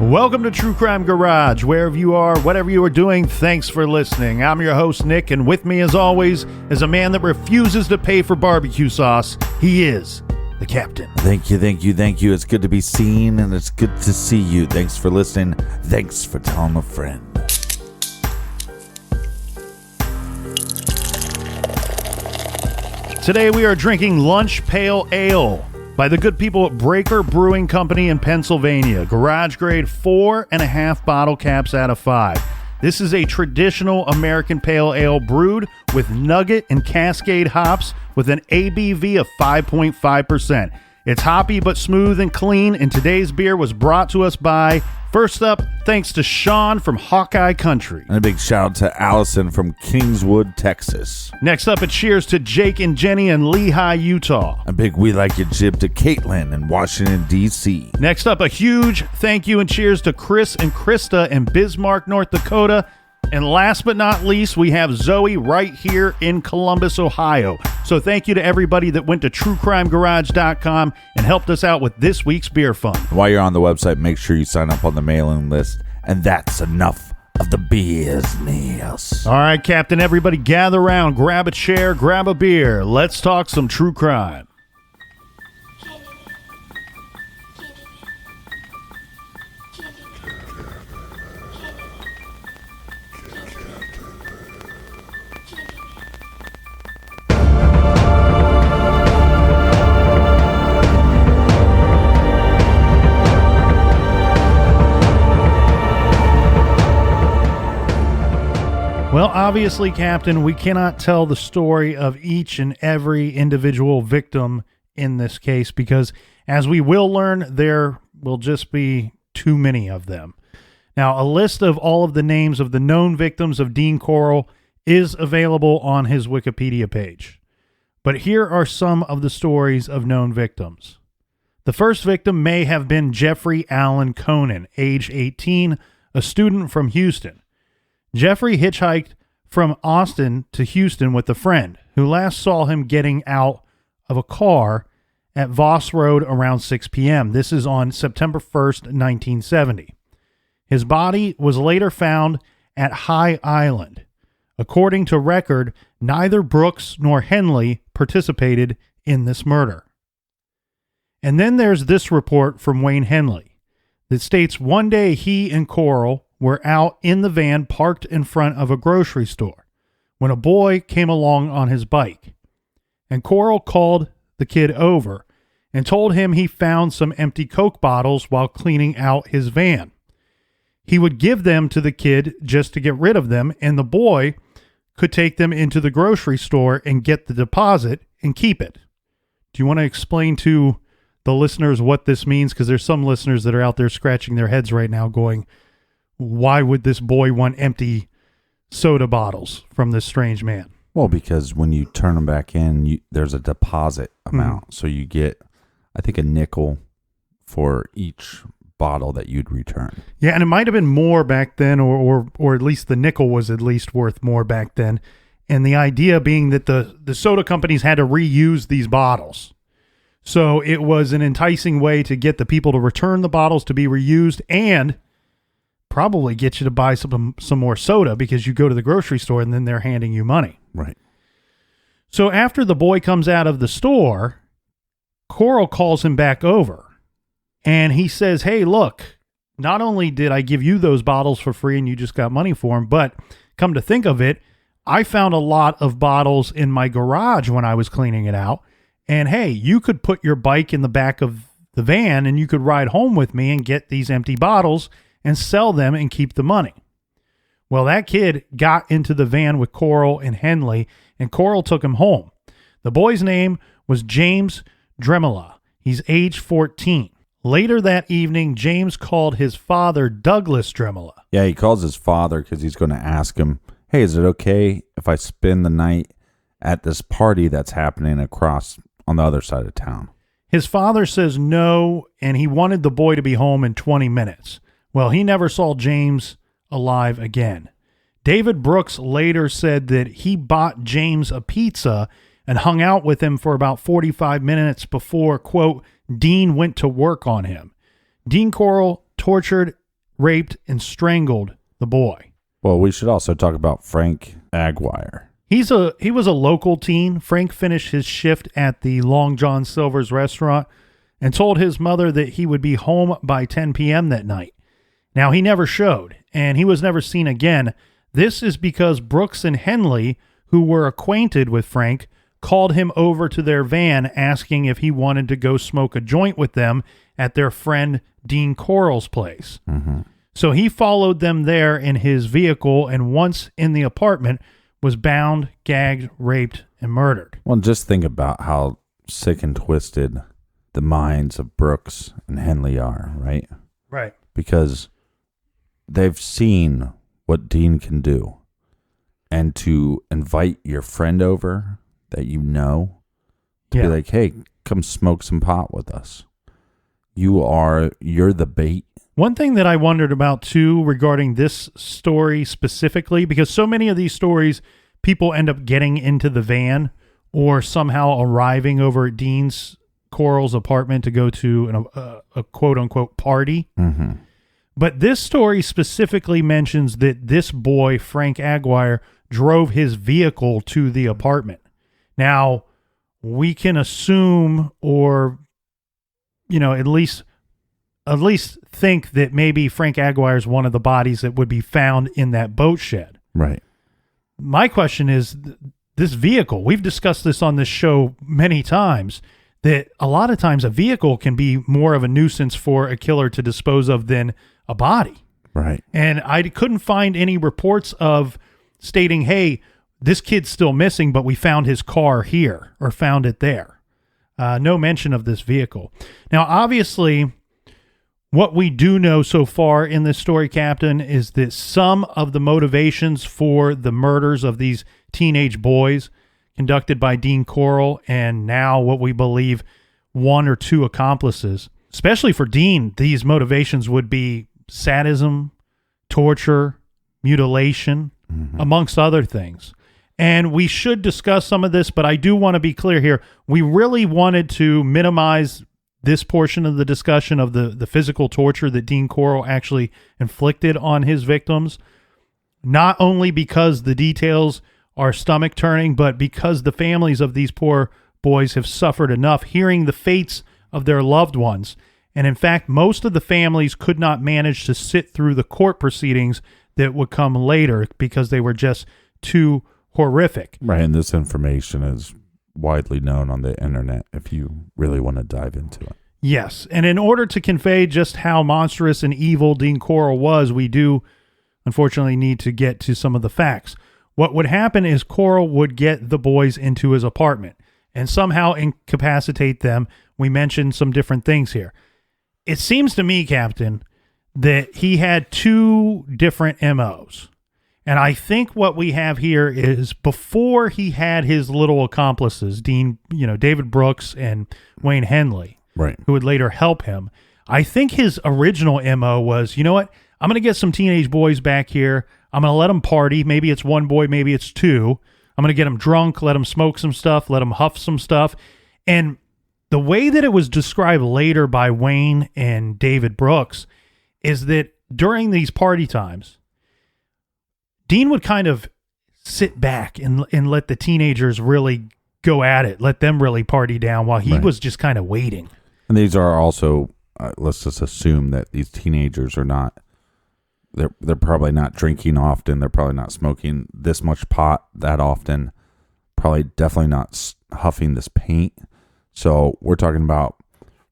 Welcome to True Crime Garage. Wherever you are, whatever you are doing, thanks for listening. I'm your host, Nick, and with me, as always, is a man that refuses to pay for barbecue sauce. He is the Captain. Thank you. It's good to be seen, and it's good to see you. Thanks for listening. Thanks for telling a friend. Today, we are drinking Lunch Pale Ale by the good people at Breaker Brewing Company in Pennsylvania. Garage grade 4.5 bottle caps out of 5. This is a traditional American pale ale brewed with Nugget and Cascade hops with an ABV of 5.5%. It's hoppy but smooth and clean, and today's beer was brought to us by, first up, thanks to Sean from Hawkeye Country. And a big shout out to Allison from Kingswood, Texas. Next up, a cheers to Jake and Jenny in Lehigh, Utah. A big we like your jib to Caitlin in Washington, D.C. Next up, a huge thank you and cheers to Chris and Krista in Bismarck, North Dakota. And last but not least, we have Zoe right here in Columbus, Ohio. So thank you to everybody that went to truecrimegarage.com and helped us out with this week's beer fund. While you're on the website, make sure you sign up on the mailing list. And that's enough of the business. All right, Captain, everybody gather around, grab a chair, grab a beer. Let's talk some true crime. Well, obviously, Captain, we cannot tell the story of each and every individual victim in this case because, as we will learn, there will just be too many of them. Now, a list of all of the names of the known victims of Dean Corll is available on his Wikipedia page. But here are some of the stories of known victims. The first victim may have been Jeffrey Allen Conan, age 18, a student from Houston. Jeffrey hitchhiked from Austin to Houston with a friend who last saw him getting out of a car at Voss Road around 6 p.m. This is on September 1st, 1970. His body was later found at High Island. According to record, neither Brooks nor Henley participated in this murder. And then there's this report from Wayne Henley that states one day he and Corll were out in the van parked in front of a grocery store when a boy came along on his bike. And Corll called the kid over and told him he found some empty Coke bottles while cleaning out his van. He would give them to the kid just to get rid of them, and the boy could take them into the grocery store and get the deposit and keep it. Do you want to explain to the listeners what this means? Because there's some listeners that are out there scratching their heads right now going, why would this boy want empty soda bottles from this strange man? Well, because when you turn them back in, there's a deposit amount. So you get, I think, a nickel for each bottle that you'd return. Yeah, and it might have been more back then, or at least the nickel was at least worth more back then. And the idea being that the soda companies had to reuse these bottles. So it was an enticing way to get the people to return the bottles to be reused and probably get you to buy some more soda because you go to the grocery store and then they're handing you money. Right. So after the boy comes out of the store, Corll calls him back over and he says, hey, look, not only did I give you those bottles for free and you just got money for them, but come to think of it, I found a lot of bottles in my garage when I was cleaning it out. And hey, you could put your bike in the back of the van and you could ride home with me and get these empty bottles and sell them and keep the money. Well, that kid got into the van with Corll and Henley, and Corll took him home. The boy's name was James Dremela. He's age 14. Later that evening, James called his father, Douglas Dremela. Yeah, he calls his father because he's going to ask him, hey, is it okay if I spend the night at this party that's happening across on the other side of town? His father says no, and he wanted the boy to be home in 20 minutes. Well, he never saw James alive again. David Brooks later said that he bought James a pizza and hung out with him for about 45 minutes before, quote, Dean went to work on him. Dean Corll tortured raped, and strangled the boy. Well, we should also talk about Frank Aguirre. He was a local teen. Frank finished his shift at the Long John Silver's restaurant and told his mother that he would be home by 10 p.m. that night. Now, he never showed, and he was never seen again. This is because Brooks and Henley, who were acquainted with Frank, called him over to their van asking if he wanted to go smoke a joint with them at their friend Dean Corll's place. Mm-hmm. So he followed them there in his vehicle, and once in the apartment, was bound, gagged, raped, and murdered. Well, just think about how sick and twisted the minds of Brooks and Henley are, right? Right. Because they've seen what Dean can do. And to invite your friend over that you know, to be like, hey, come smoke some pot with us. You're the bait. One thing that I wondered about, too, regarding this story specifically, because so many of these stories, people end up getting into the van or somehow arriving over at Dean Corll's apartment to go to a quote-unquote party. Mm-hmm. But this story specifically mentions that this boy, Frank Aguirre, drove his vehicle to the apartment. Now, we can assume or, at least think that maybe Frank Aguirre is one of the bodies that would be found in that boat shed. Right. My question is, this vehicle, we've discussed this on this show many times, that a lot of times a vehicle can be more of a nuisance for a killer to dispose of than a body. Right. And I couldn't find any reports of stating, hey, this kid's still missing, but we found his car here or found it there. No mention of this vehicle. Now, obviously, what we do know so far in this story, Captain, is that some of the motivations for the murders of these teenage boys conducted by Dean Corll and now what we believe one or two accomplices, especially for Dean, these motivations would be sadism, torture, mutilation, amongst other things. And we should discuss some of this, but I do want to be clear here. We really wanted to minimize this portion of the discussion of the physical torture that Dean Corll actually inflicted on his victims, not only because the details are stomach turning, but because the families of these poor boys have suffered enough hearing the fates of their loved ones. And in fact, most of the families could not manage to sit through the court proceedings that would come later because they were just too horrific. Right, and this information is widely known on the internet if you really want to dive into it. Yes, and in order to convey just how monstrous and evil Dean Corll was, we do unfortunately need to get to some of the facts. What would happen is Corll would get the boys into his apartment and somehow incapacitate them. We mentioned some different things here. It seems to me, Captain, that he had two different MOs. And I think what we have here is before he had his little accomplices, David Brooks and Wayne Henley, right, who would later help him. I think his original MO was, you know what? I'm going to get some teenage boys back here. I'm going to let them party. Maybe it's one boy, maybe it's two. I'm going to get them drunk, let them smoke some stuff, let them huff some stuff. And the way that it was described later by Wayne and David Brooks is that during these party times, Dean would kind of sit back and let the teenagers really go at it, let them really party down while he was just kind of waiting. And these are also, let's just assume that these teenagers are not, they're probably not drinking often. They're probably not smoking this much pot that often. Probably definitely not huffing this paint. So we're talking about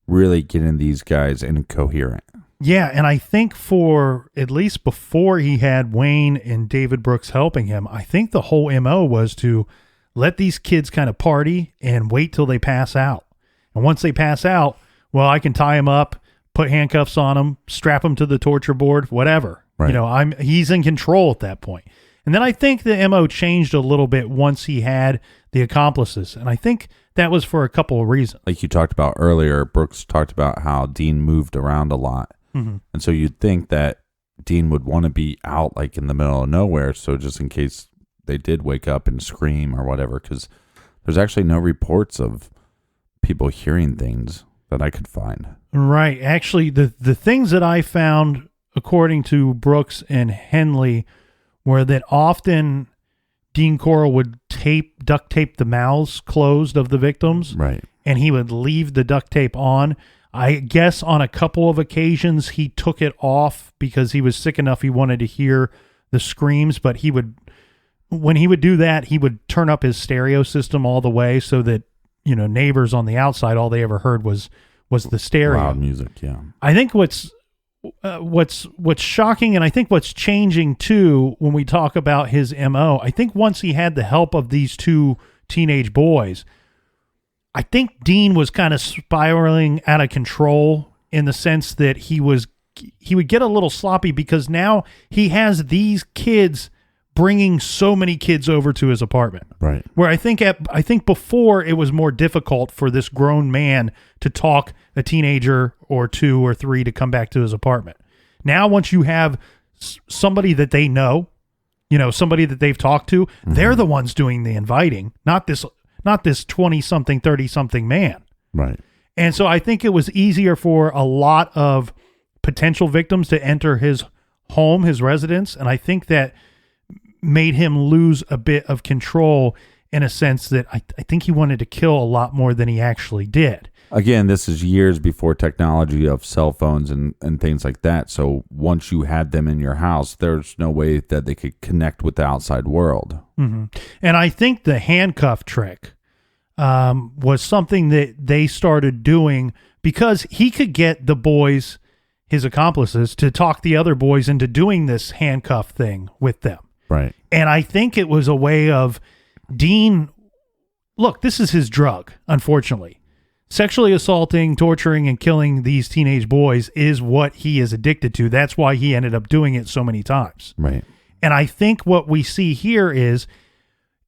really getting these guys incoherent. Yeah, and I think for at least before he had Wayne and David Brooks helping him, I think the whole MO was to let these kids kind of party and wait till they pass out. And once they pass out, well, I can tie them up, put handcuffs on them, strap them to the torture board, whatever. Right. He's in control at that point. And then I think the MO changed a little bit once he had the accomplices. And I think that was for a couple of reasons. Like you talked about earlier, Brooks talked about how Dean moved around a lot. Mm-hmm. And so you'd think that Dean would want to be out like in the middle of nowhere. So just in case they did wake up and scream or whatever, because there's actually no reports of people hearing things that I could find. Right. Actually, the things that I found, according to Brooks and Henley, were that often Dean Corll would duct tape the mouths closed of the victims. Right. And he would leave the duct tape on. I guess on a couple of occasions he took it off because he was sick enough he wanted to hear the screams, but when he would do that, he would turn up his stereo system all the way so that, neighbors on the outside, all they ever heard was the stereo. Loud music, yeah. I think what's shocking, and I think what's changing too when we talk about his MO, I think once he had the help of these two teenage boys, I think Dean was kind of spiraling out of control in the sense that he would get a little sloppy because now he has these kids bringing so many kids over to his apartment. Right. Where I think before it was more difficult for this grown man to talk a teenager or two or three to come back to his apartment. Now, once you have somebody that they know, somebody that they've talked to, they're the ones doing the inviting, not this 20-something, 30-something man. Right. And so I think it was easier for a lot of potential victims to enter his home, his residence. And I think that made him lose a bit of control in a sense that I think he wanted to kill a lot more than he actually did. Again, this is years before technology of cell phones and things like that. So once you had them in your house, there's no way that they could connect with the outside world. Mm-hmm. And I think the handcuff trick was something that they started doing because he could get the boys, his accomplices, to talk the other boys into doing this handcuff thing with them. Right. And I think it was a way of Dean, look, this is his drug, unfortunately. Sexually assaulting, torturing, and killing these teenage boys is what he is addicted to. That's why he ended up doing it so many times. Right. And I think what we see here is,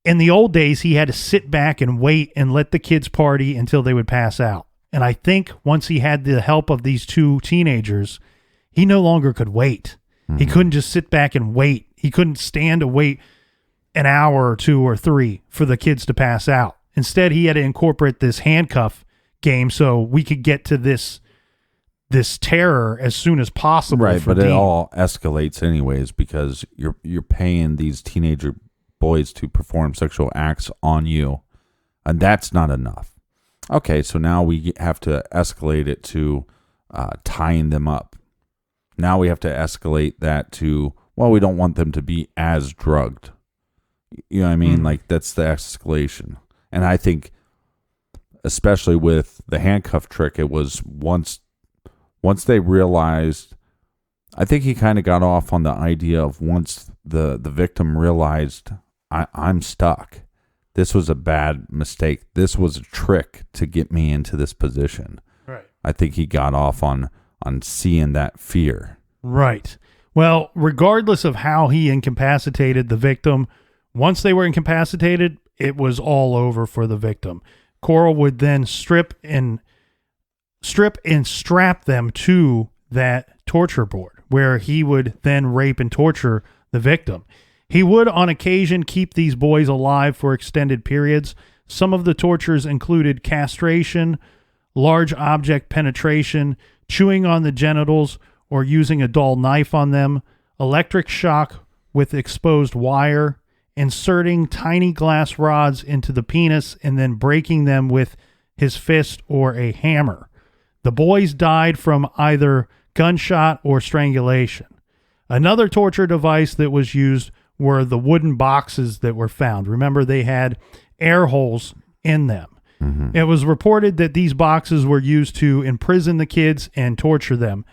in the old days, he had to sit back and wait and let the kids party until they would pass out. And I think once he had the help of these two teenagers, he no longer could wait. Mm-hmm. He couldn't just sit back and wait. He couldn't stand to wait an hour or two or three for the kids to pass out. Instead, he had to incorporate this handcuff game so we could get to this terror as soon as possible. Right, but Dean. It all escalates anyways because you're paying these teenager boys to perform sexual acts on you, and that's not enough. Okay, so now we have to escalate it to tying them up. Now we have to escalate that to, well, we don't want them to be as drugged. You know what I mean? Like, that's the escalation. And I think, especially with the handcuff trick, it was once they realized, I think he kind of got off on the idea of once the victim realized, I'm stuck. This was a bad mistake. This was a trick to get me into this position. Right. I think he got off on seeing that fear. Right. Well, regardless of how he incapacitated the victim, once they were incapacitated, it was all over for the victim. Corll would then strip and strap them to that torture board, where he would then rape and torture the victim. He would, on occasion, keep these boys alive for extended periods. Some of the tortures included castration, large object penetration, chewing on the genitals, or using a dull knife on them, electric shock with exposed wire, inserting tiny glass rods into the penis and then breaking them with his fist or a hammer. The boys died from either gunshot or strangulation. Another torture device that was used were the wooden boxes that were found. Remember, they had air holes in them. Mm-hmm. It was reported that these boxes were used to imprison the kids and torture them.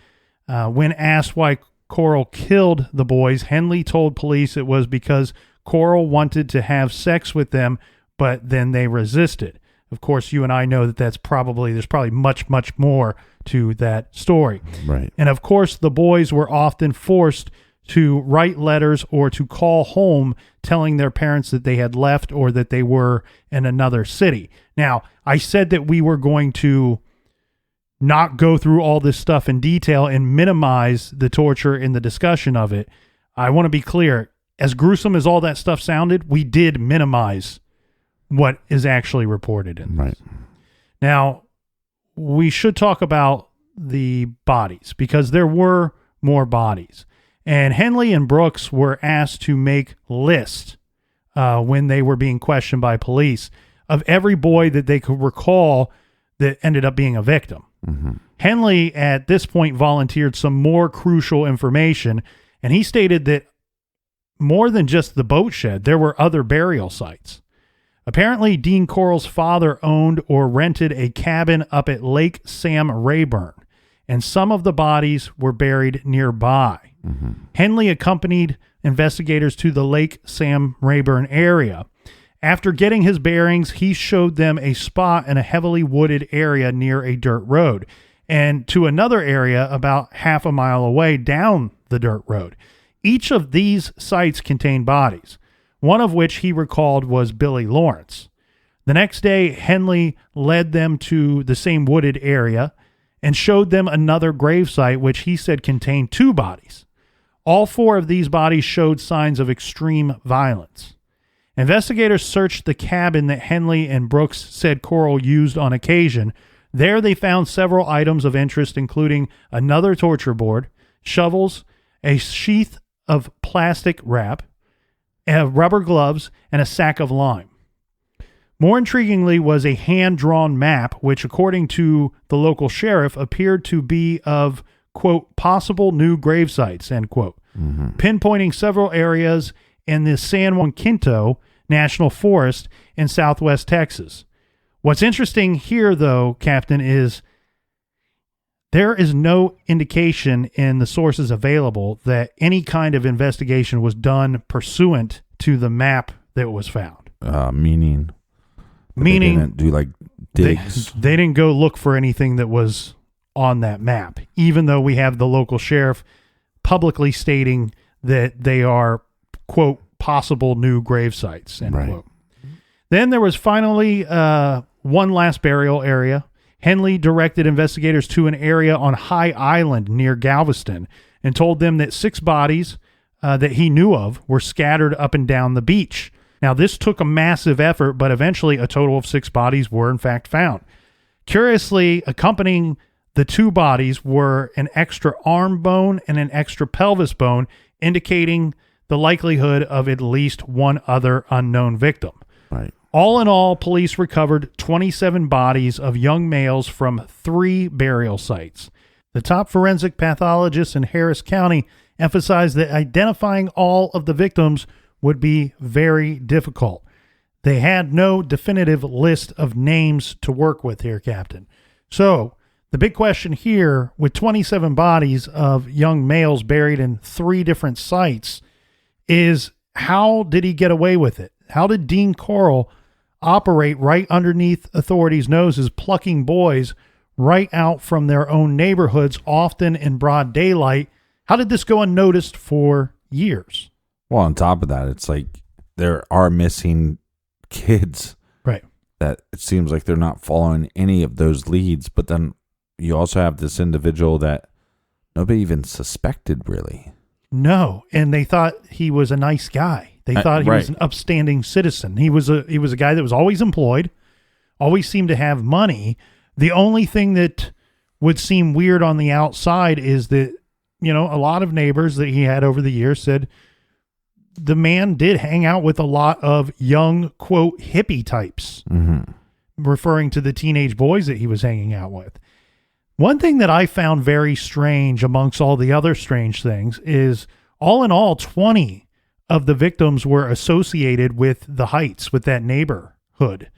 When asked why Corll killed the boys, Henley told police it was because Corll wanted to have sex with them, but then they resisted. Of course, you and I know that there's probably much, much more to that story. Right. And of course, the boys were often forced to write letters or to call home telling their parents that they had left or that they were in another city. Now, I said that we were going to not go through all this stuff in detail and minimize the torture in the discussion of it. I want to be clear. As gruesome as all that stuff sounded, we did minimize what is actually reported in this. Right. Now, we should talk about the bodies because there were more bodies. And Henley and Brooks were asked to make lists when they were being questioned by police of every boy that they could recall that ended up being a victim. Mm-hmm. Henley, at this point, volunteered some more crucial information, and he stated that more than just the boat shed, there were other burial sites. Apparently, Dean Corll's father owned or rented a cabin up at Lake Sam Rayburn, and some of the bodies were buried nearby. Mm-hmm. Henley accompanied investigators to the Lake Sam Rayburn area. After getting his bearings, he showed them a spot in a heavily wooded area near a dirt road, and to another area about half a mile away down the dirt road. Each of these sites contained bodies, one of which he recalled was Billy Lawrence. The next day, Henley led them to the same wooded area and showed them another gravesite, which he said contained 2 bodies. All 4 of these bodies showed signs of extreme violence. Investigators searched the cabin that Henley and Brooks said Corll used on occasion. There they found several items of interest, including another torture board, shovels, a sheath of plastic wrap, rubber gloves, and a sack of lime. More intriguingly was a hand-drawn map, which, according to the local sheriff, appeared to be of, quote, possible new grave sites, end quote, pinpointing several areas in the San Juan Quinto National Forest in southwest Texas. What's interesting here, though, Captain, is there is no indication in the sources available that any kind of investigation was done pursuant to the map that was found. Meaning they didn't do like digs. They didn't go look for anything that was on that map, even though we have the local sheriff publicly stating that they are, quote, possible new grave sites, end quote. Then there was finally one last burial area. Henley directed investigators to an area on High Island near Galveston and told them that 6 bodies that he knew of were scattered up and down the beach. Now, this took a massive effort, but eventually a total of 6 bodies were in fact found. Curiously, accompanying the 2 bodies were an extra arm bone and an extra pelvis bone, indicating the likelihood of at least one other unknown victim. Right. All in all, police recovered 27 bodies of young males from 3 burial sites. The top forensic pathologists in Harris County emphasized that identifying all of the victims would be very difficult. They had no definitive list of names to work with here, Captain. So, the big question here, with 27 bodies of young males buried in 3 different sites, is how did he get away with it? How did Dean Corll operate right underneath authorities' noses, plucking boys right out from their own neighborhoods, often in broad daylight? How did this go unnoticed for years? Well, on top of that, it's like there are missing kids. Right. That it seems like they're not following any of those leads. But then you also have this individual that nobody even suspected, really. No, and they thought he was a nice guy. They thought he was an upstanding citizen. He was a guy that was always employed, always seemed to have money. The only thing that would seem weird on the outside is that, you know, a lot of neighbors that he had over the years said the man did hang out with a lot of young, quote, hippie types, referring to the teenage boys that he was hanging out with. One thing that I found very strange amongst all the other strange things is, all in all, 20 of the victims were associated with the Heights, with that neighborhood,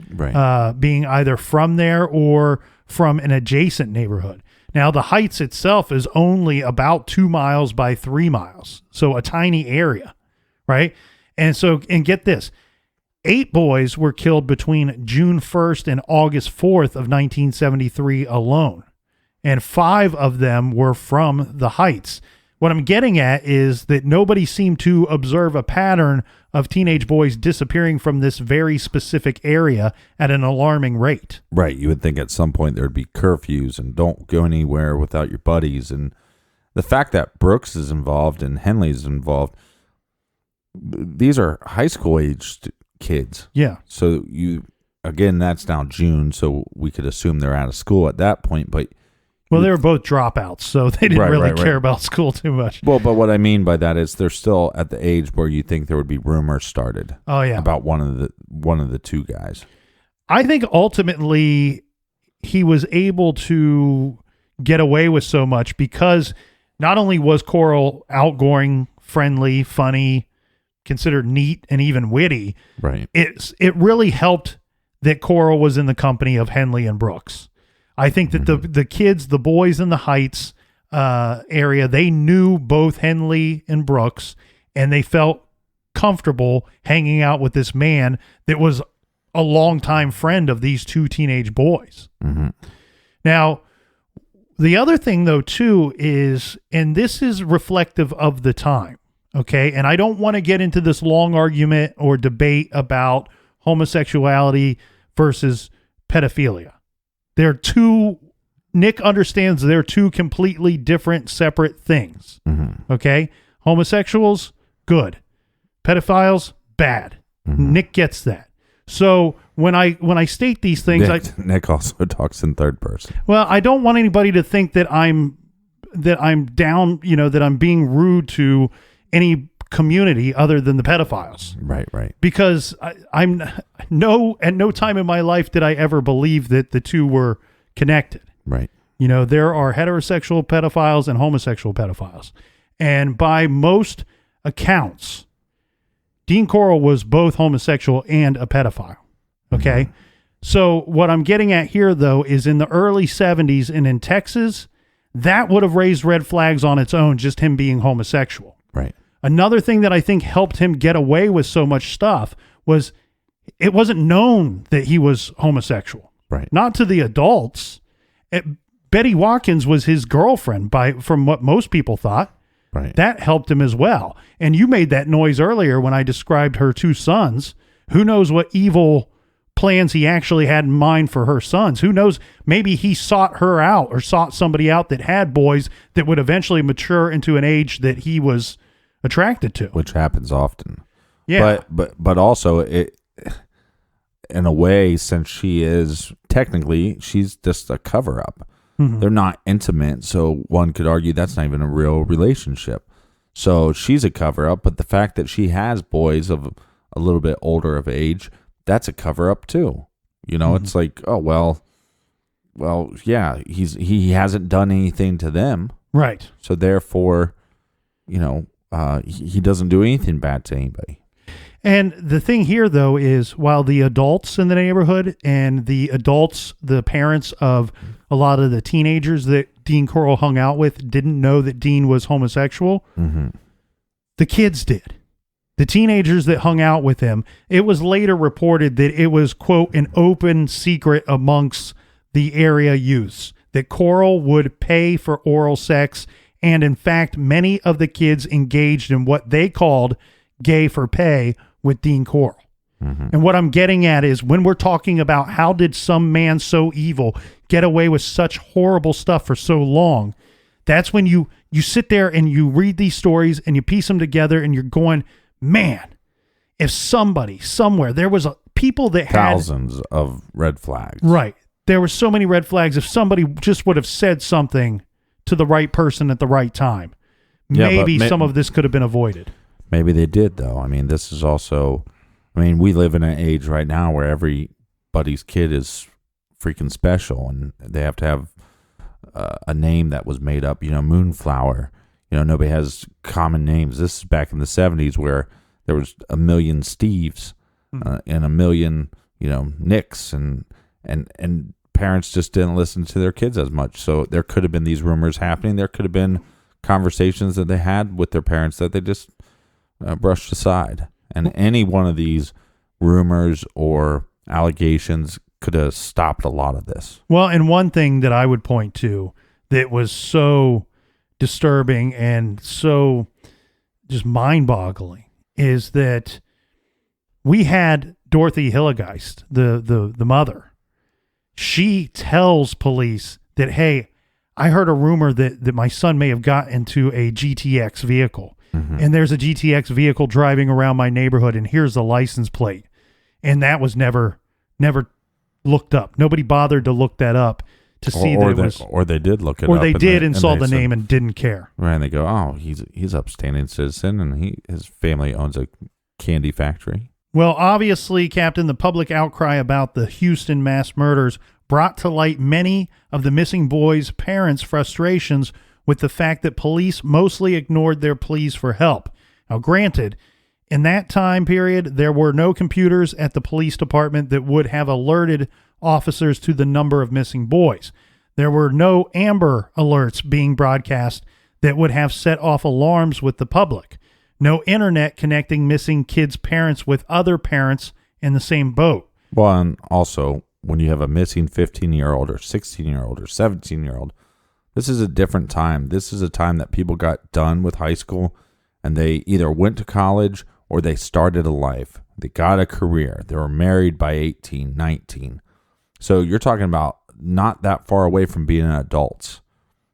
being either from there or from an adjacent neighborhood. Now, the Heights itself is only about 2 miles by 3 miles, so a tiny area, right? And get this, 8 boys were killed between June 1st and August 4th of 1973 alone, and 5 of them were from the Heights. What I'm getting at is that nobody seemed to observe a pattern of teenage boys disappearing from this very specific area at an alarming rate. Right. You would think at some point there would be curfews and don't go anywhere without your buddies. And the fact that Brooks is involved and Henley is involved, these are high school aged kids. Yeah. So again, that's now June, so we could assume they're out of school at that point, but Well, they were both dropouts, so they didn't really care about school too much. Well, but what I mean by that is they're still at the age where you think there would be rumors started. Oh yeah, about one of the two guys. I think ultimately he was able to get away with so much because not only was Coral outgoing, friendly, funny, considered neat, and even witty. Right. It really helped that Coral was in the company of Henley and Brooks. I think that the kids, the boys in the Heights area, they knew both Henley and Brooks, and they felt comfortable hanging out with this man that was a longtime friend of these two teenage boys. Mm-hmm. Now, the other thing, though, too, is, and this is reflective of the time, okay? And I don't want to get into this long argument or debate about homosexuality versus pedophilia. They're two, Nic understands they're two completely different, separate things. Mm-hmm. Okay? Homosexuals, good. Pedophiles, bad. Mm-hmm. Nic gets that. So when I state these things, Nic also talks in third person. Well, I don't want anybody to think that I'm down, that I'm being rude to any community other than the pedophiles. Right. Because at no time in my life did I ever believe that the two were connected. Right. There are heterosexual pedophiles and homosexual pedophiles. And by most accounts, Dean Coral was both homosexual and a pedophile. Okay. Mm-hmm. So what I'm getting at here, though, is in the early 70s and in Texas, that would have raised red flags on its own, just him being homosexual. Right. Another thing that I think helped him get away with so much stuff was it wasn't known that he was homosexual. Right. Not to the adults. Betty Watkins was his girlfriend from what most people thought. Right. That helped him as well. And you made that noise earlier when I described her two sons. Who knows what evil plans he actually had in mind for her sons? Who knows? Maybe he sought her out or sought somebody out that had boys that would eventually mature into an age that he was attracted to, which happens often. Yeah, but also it, in a way, since she's just a cover up. Mm-hmm. They're not intimate, so one could argue that's not even a real relationship. So she's a cover up, but the fact that she has boys of a little bit older of age, that's a cover up too. Mm-hmm. It's like, oh well, yeah, he hasn't done anything to them, right? So therefore, he doesn't do anything bad to anybody. And the thing here, though, is while the adults in the neighborhood and the parents of a lot of the teenagers that Dean Coral hung out with didn't know that Dean was homosexual, mm-hmm. the kids did. The teenagers that hung out with him, it was later reported that it was, quote, an open secret amongst the area youths, that Coral would pay for oral sex. And in fact, many of the kids engaged in what they called gay for pay with Dean Coral. Mm-hmm. And what I'm getting at is when we're talking about how did some man so evil get away with such horrible stuff for so long, that's when you sit there and you read these stories and you piece them together and you're going, man, if somebody somewhere, there was people that had thousands of red flags. Right. There were so many red flags. If somebody just would have said something to the right person at the right time, maybe some of this could have been avoided. Maybe they did, though. I mean, this is also, we live in an age right now where everybody's kid is freaking special and they have to have a name that was made up, Moonflower. Nobody has common names. This is back in the 70s where there was a million Steves and a million, Nicks and parents just didn't listen to their kids as much. So there could have been these rumors happening. There could have been conversations that they had with their parents that they just brushed aside. And any one of these rumors or allegations could have stopped a lot of this. Well, and one thing that I would point to that was so disturbing and so just mind-boggling is that we had Dorothy Hillegeist, the mother. She tells police that, hey, I heard a rumor that my son may have got into a GTX vehicle. Mm-hmm. And there's a GTX vehicle driving around my neighborhood, and here's the license plate. And that was never looked up. Nobody bothered to look that up to see that it was, or they did look it or up. they did and saw they the said, name and didn't care. right, and they go, oh, he's upstanding citizen, and his family owns a candy factory. Well, obviously, Captain, the public outcry about the Houston mass murders brought to light many of the missing boys' parents' frustrations with the fact that police mostly ignored their pleas for help. Now, granted, in that time period, there were no computers at the police department that would have alerted officers to the number of missing boys. There were no Amber Alerts being broadcast that would have set off alarms with the public. No internet connecting missing kids' parents with other parents in the same boat. Well, and also, when you have a missing 15-year-old or 16-year-old or 17-year-old, this is a different time. This is a time that people got done with high school, and they either went to college or they started a life. They got a career. They were married by 18, 19. So you're talking about not that far away from being adults.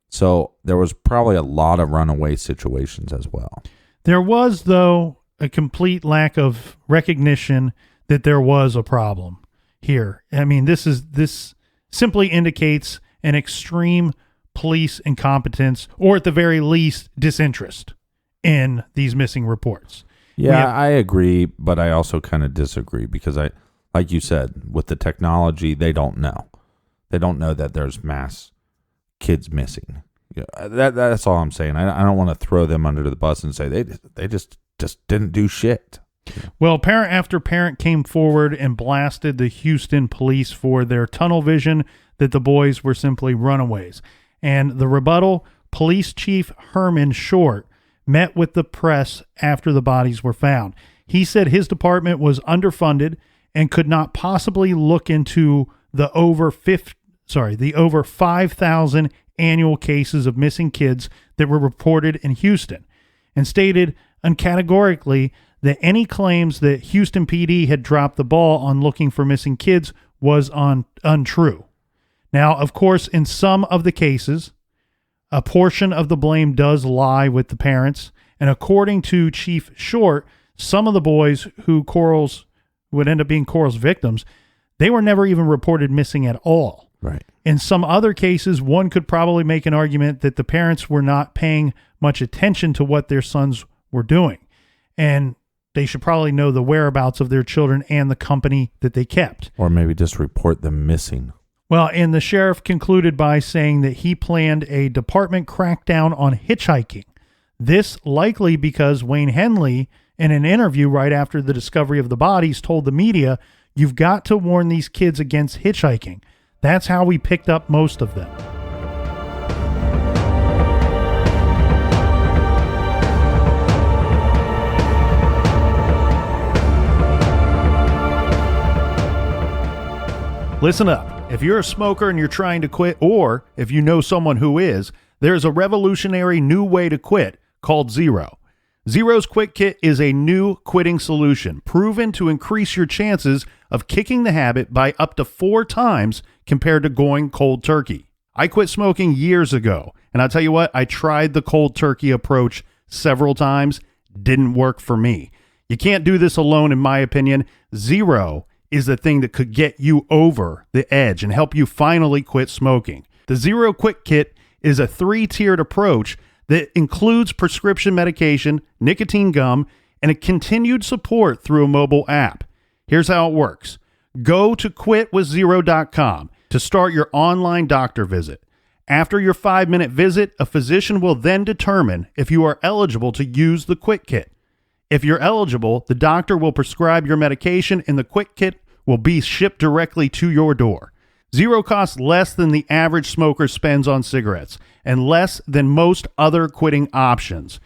So there was probably a lot of runaway situations as well. There was, though, a complete lack of recognition that there was a problem here. I mean, this simply indicates an extreme police incompetence, or at the very least, disinterest in these missing reports. Yeah, I agree, but I also kind of disagree because like you said, with the technology, they don't know. They don't know that there's mass kids missing. Yeah, that's all I'm saying. I don't want to throw them under the bus and say they just didn't do shit. Well, parent after parent came forward and blasted the Houston police for their tunnel vision that the boys were simply runaways. And the rebuttal, Police Chief Herman Short met with the press after the bodies were found. He said his department was underfunded and could not possibly look into the over 5,000 annual cases of missing kids that were reported in Houston, and stated uncategorically that any claims that Houston PD had dropped the ball on looking for missing kids was untrue. Now, of course, in some of the cases, a portion of the blame does lie with the parents, and according to Chief Short, some of the boys who would end up being Coral's victims, they were never even reported missing at all. Right. In some other cases, one could probably make an argument that the parents were not paying much attention to what their sons were doing, and they should probably know the whereabouts of their children and the company that they kept. Or maybe just report them missing. Well, and the sheriff concluded by saying that he planned a department crackdown on hitchhiking. This likely because Wayne Henley, in an interview right after the discovery of the bodies, told the media, "You've got to warn these kids against hitchhiking. That's how we picked up most of them." Listen up. If you're a smoker and you're trying to quit, or if you know someone who is, there's a revolutionary new way to quit called Zero. Zero's Quit Kit is a new quitting solution proven to increase your chances of kicking the habit by up to 4 times compared to going cold turkey. I quit smoking years ago, and I'll tell you what, I tried the cold turkey approach several times. Didn't work for me. You can't do this alone, in my opinion. Zero is the thing that could get you over the edge and help you finally quit smoking. The Zero Quit Kit is a 3-tiered approach that includes prescription medication, nicotine gum, and a continued support through a mobile app. Here's how it works. Go to quitwithzero.com to start your online doctor visit. After your 5-minute visit, a physician will then determine if you are eligible to use the Quit Kit. If you're eligible, the doctor will prescribe your medication and the Quit Kit will be shipped directly to your door. Zero costs less than the average smoker spends on cigarettes and less than most other quitting options.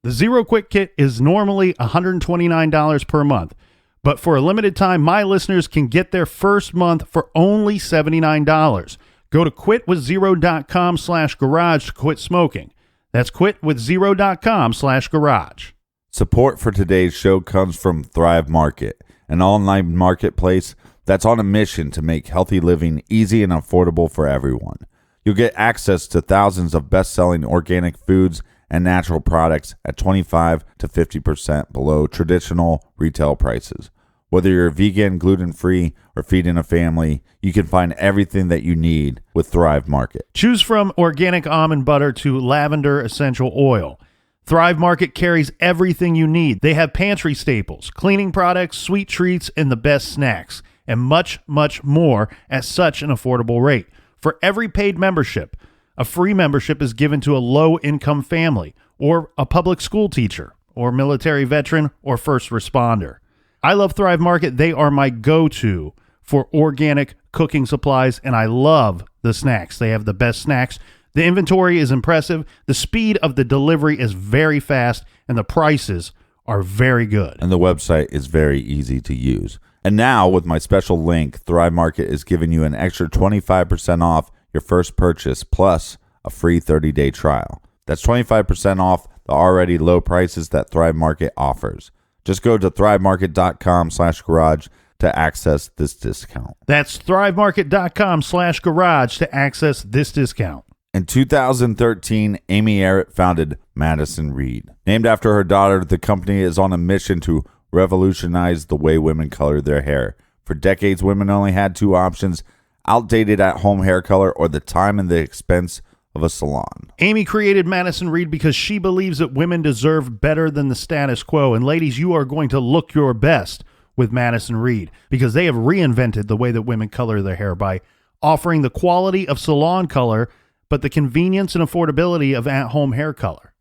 The Zero Quit Kit is normally $129 per month, but for a limited time, my listeners can get their first month for only $79. Go to quitwithzero.com/garage to quit smoking. That's quitwithzero.com/garage. Support for today's show comes from Thrive Market, an online marketplace that's on a mission to make healthy living easy and affordable for everyone. You'll get access to thousands of best-selling organic foods and natural products at 25 to 50% below traditional retail prices. Whether you're vegan, gluten-free, or feeding a family, you can find everything that you need with Thrive Market. Choose from organic almond butter to lavender essential oil. Thrive Market carries everything you need. They have pantry staples, cleaning products, sweet treats, and the best snacks, and much, much more at such an affordable rate. For every paid membership, a free membership is given to a low-income family, or a public school teacher, or military veteran, or first responder. I love Thrive Market. They are my go-to for organic cooking supplies, and I love the snacks. They have the best snacks. The inventory is impressive. The speed of the delivery is very fast, and the prices are very good. And the website is very easy to use. And now, with my special link, Thrive Market is giving you an extra 25% off your first purchase, plus a free 30-day trial. That's 25% off the already low prices that Thrive Market offers. Just go to thrivemarket.com/garage to access this discount. That's thrivemarket.com/garage to access this discount. In 2013, Amy Errett founded Madison Reed. Named after her daughter, the company is on a mission to revolutionize the way women color their hair. For decades, women only had two options: outdated at-home hair color or the time and the expense of a salon. Amy created Madison Reed because she believes that women deserve better than the status quo. And ladies, you are going to look your best with Madison Reed because they have reinvented the way that women color their hair by offering the quality of salon color, but the convenience and affordability of at-home hair color.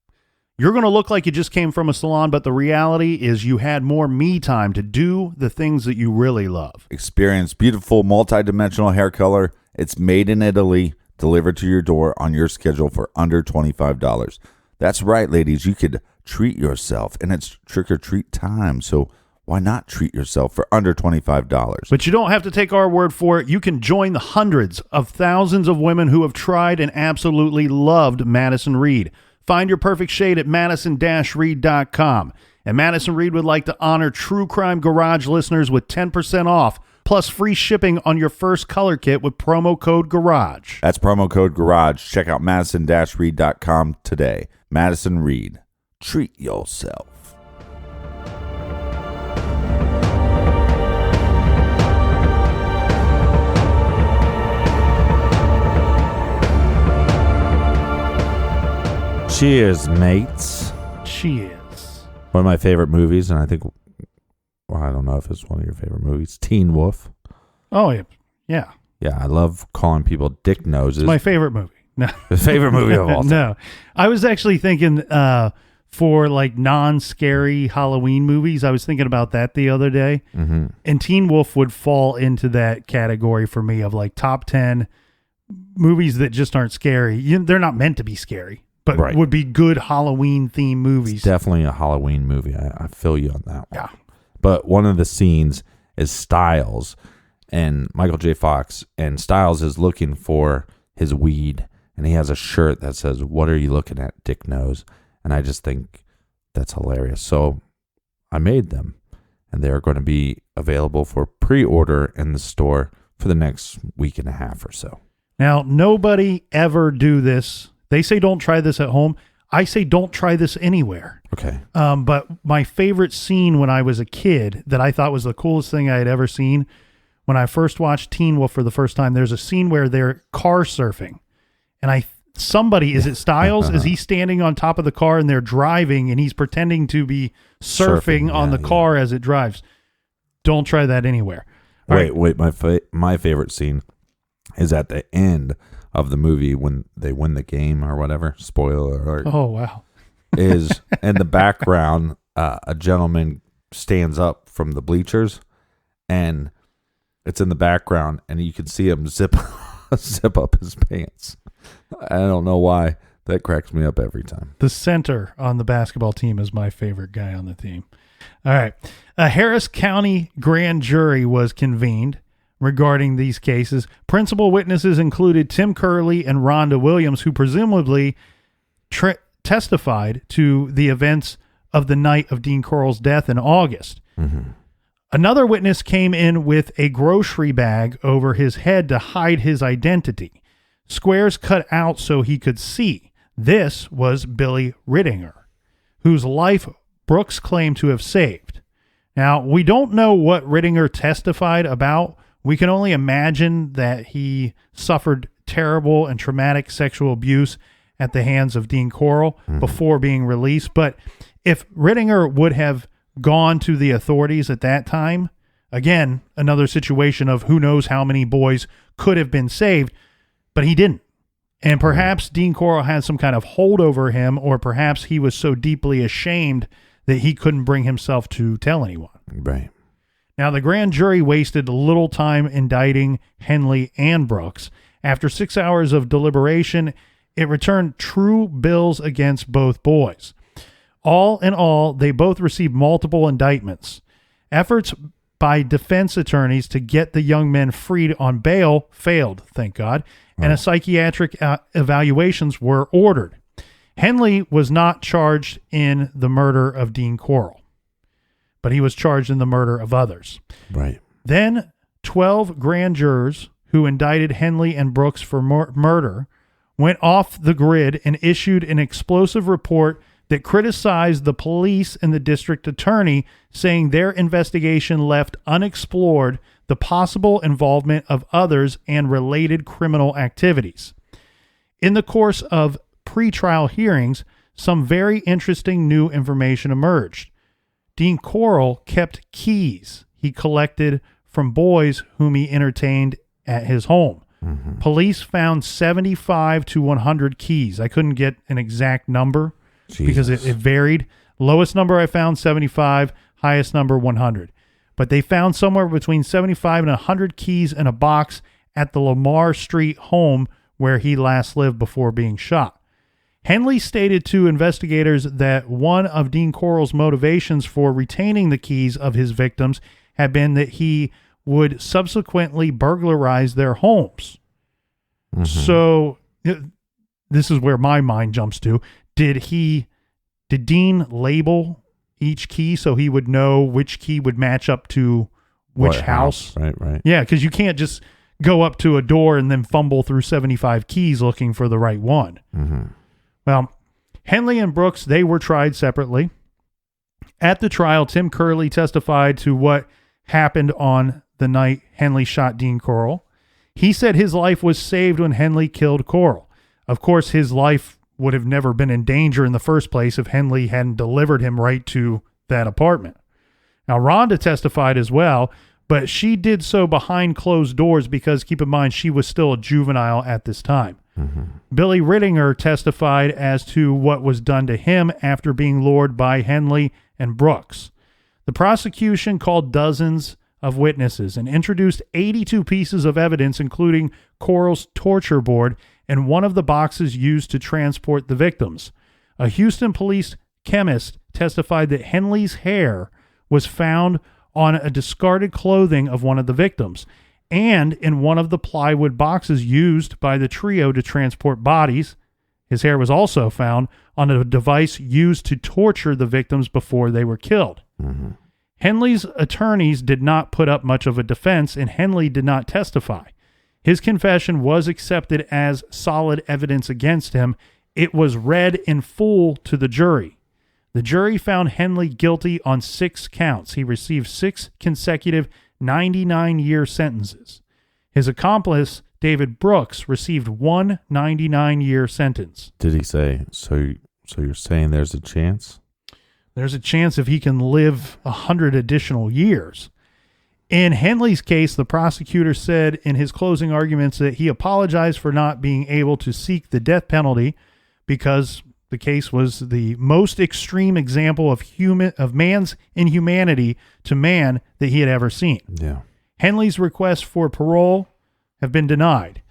You're going to look like you just came from a salon, but the reality is you had more me time to do the things that you really love. Experience beautiful multi-dimensional hair color. It's made in Italy, delivered to your door on your schedule for under $25. That's right, ladies. You could treat yourself, and it's trick-or-treat time, so why not treat yourself for under $25? But you don't have to take our word for it. You can join the hundreds of thousands of women who have tried and absolutely loved Madison Reed. Find your perfect shade at madison-reed.com. And Madison Reed would like to honor True Crime Garage listeners with 10% off, plus free shipping on your first color kit with promo code GARAGE. That's promo code GARAGE. Check out madison-reed.com today. Madison Reed. Treat yourself. Cheers, mates. Cheers. One of my favorite movies, and I think, well, I don't know if it's one of your favorite movies, Teen Wolf. Oh, yeah. Yeah. Yeah, I love calling people dick noses. It's my favorite movie. No. The favorite movie of all time. No. I was actually thinking for like non-scary Halloween movies, I was thinking about that the other day. Mm-hmm. And Teen Wolf would fall into that category for me of like top 10 movies that just aren't scary. They're not meant to be scary, but right. would be good Halloween themed movies. It's definitely a Halloween movie. I feel you on that one. Yeah. But one of the scenes is Styles and Michael J. Fox, and Styles is looking for his weed, and he has a shirt that says, "What are you looking at, Dick Nose?" And I just think that's hilarious. So I made them, and they're going to be available for pre-order in the store for the next week and a half or so. Now, nobody ever do this. They say don't try this at home. I say don't try this anywhere. Okay. But my favorite scene when I was a kid that I thought was the coolest thing I had ever seen, when I first watched Teen Wolf for the first time, there's a scene where they're car surfing. And is it Styles? Is he standing on top of the car and they're driving and he's pretending to be surfing on the car as it drives? Don't try that anywhere. Wait. My favorite scene is at the end of the movie when they win the game or whatever. Spoiler alert. Oh, wow. Is in the background, a gentleman stands up from the bleachers, and it's in the background, and you can see him zip up his pants. I don't know why. That cracks me up every time. The center on the basketball team is my favorite guy on the team. All right. A Harris County grand jury was convened regarding these cases. Principal witnesses included Tim Curley and Rhonda Williams, who presumably testified to the events of the night of Dean Corll's death in August. Mm-hmm. Another witness came in with a grocery bag over his head to hide his identity. Squares cut out so he could see. This was Billy Rittinger, whose life Brooks claimed to have saved. Now, we don't know what Rittinger testified about. We can only imagine that he suffered terrible and traumatic sexual abuse at the hands of Dean Corll before being released. But if Rittinger would have gone to the authorities at that time, again, another situation of who knows how many boys could have been saved, but he didn't. And perhaps Dean Corll had some kind of hold over him, or perhaps he was so deeply ashamed that he couldn't bring himself to tell anyone. Right. Now, the grand jury wasted little time indicting Henley and Brooks. After 6 hours of deliberation, it returned true bills against both boys. All in all, they both received multiple indictments. Efforts by defense attorneys to get the young men freed on bail failed, thank God, and a psychiatric evaluations were ordered. Henley was not charged in the murder of Dean Corll, but he was charged in the murder of others. Right. Then 12 grand jurors who indicted Henley and Brooks for murder went off the grid and issued an explosive report that criticized the police and the district attorney, saying their investigation left unexplored the possible involvement of others and related criminal activities. In the course of pre-trial hearings, some very interesting new information emerged. Dean Corll kept keys he collected from boys whom he entertained at his home. Mm-hmm. Police found 75 to 100 keys. I couldn't get an exact number because it varied. Lowest number I found, 75. Highest number, 100. But they found somewhere between 75 and 100 keys in a box at the Lamar Street home where he last lived before being shot. Henley stated to investigators that one of Dean Corll's motivations for retaining the keys of his victims had been that he would subsequently burglarize their homes. Mm-hmm. So this is where my mind jumps to. Did Dean label each key so he would know which key would match up to which house? Right. Yeah, because you can't just go up to a door and then fumble through 75 keys looking for the right one. Mm-hmm. Well, Henley and Brooks, they were tried separately. At the trial, Tim Curley testified to what happened on the night Henley shot Dean Corll. He said his life was saved when Henley killed Corll. Of course, his life would have never been in danger in the first place if Henley hadn't delivered him right to that apartment. Now, Rhonda testified as well, but she did so behind closed doors because, keep in mind, she was still a juvenile at this time. Mm-hmm. Billy Rittinger testified as to what was done to him after being lured by Henley and Brooks. The prosecution called dozens of witnesses and introduced 82 pieces of evidence, including Corll's torture board and one of the boxes used to transport the victims. A Houston police chemist testified that Henley's hair was found on a discarded clothing of one of the victims and in one of the plywood boxes used by the trio to transport bodies. His hair was also found on a device used to torture the victims before they were killed. Mm-hmm. Henley's attorneys did not put up much of a defense, and Henley did not testify. His confession was accepted as solid evidence against him. It was read in full to the jury. The jury found Henley guilty on 6 counts. He received 6 consecutive 99-year sentences. His accomplice, David Brooks, received 1 99-year sentence. Did he say, so you're saying there's a chance? There's a chance if he can live 100 additional years. In Henley's case, the prosecutor said in his closing arguments that he apologized for not being able to seek the death penalty because the case was the most extreme example of man's inhumanity to man that he had ever seen. Yeah. Henley's requests for parole have been denied.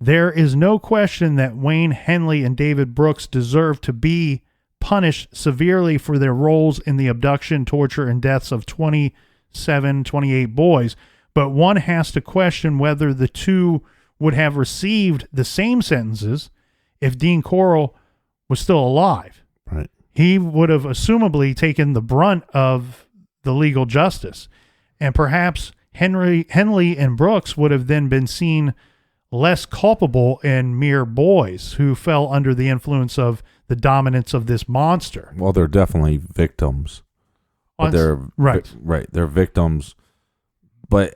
There is no question that Wayne Henley and David Brooks deserve to be punished severely for their roles in the abduction, torture, and deaths of 28 boys, but one has to question whether the two would have received the same sentences if Dean Corll was still alive. Right. He would have assumably taken the brunt of the legal justice, and perhaps Henley and Brooks would have then been seen less culpable and mere boys who fell under the influence of the dominance of this monster. Well, they're definitely victims but they're right. right. They're victims. But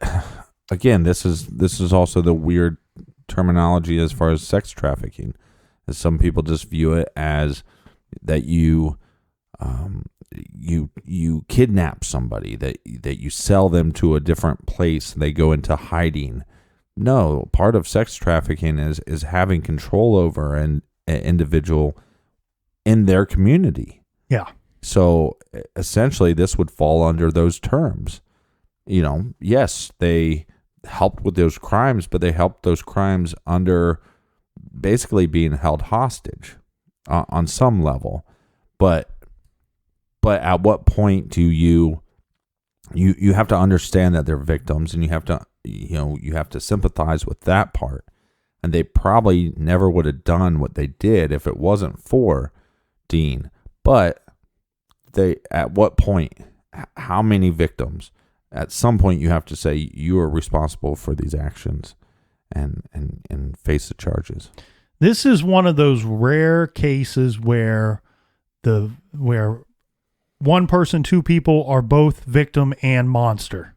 again, this is also the weird terminology as far as sex trafficking. As some people just view it as that you kidnap somebody, that you sell them to a different place, and they go into hiding. No, part of sex trafficking is having control over an individual in their community. Yeah. So essentially, this would fall under those terms. Yes, they helped with those crimes, but they helped those crimes under basically being held hostage on some level. But at what point do you have to understand that they're victims, and you have to sympathize with that part. And they probably never would have done what they did if it wasn't for Dean. But at what point, how many victims? At some point, you have to say you are responsible for these actions and face the charges. This is one of those rare cases where one person, two people are both victim and monster.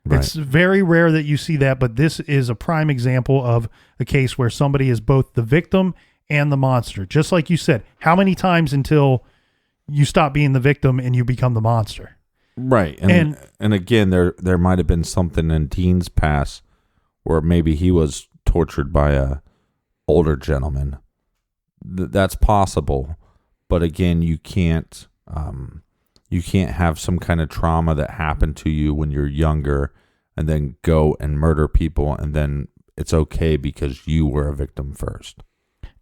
Right. It's very rare that you see that, but this is a prime example of a case where somebody is both the victim and the monster. Just like you said, how many times until you stop being the victim and you become the monster? Right. And again, there might have been something in Dean's past where maybe he was tortured by a older gentleman. That's possible. But again, you can't have some kind of trauma that happened to you when you're younger and then go and murder people, and then it's okay because you were a victim first.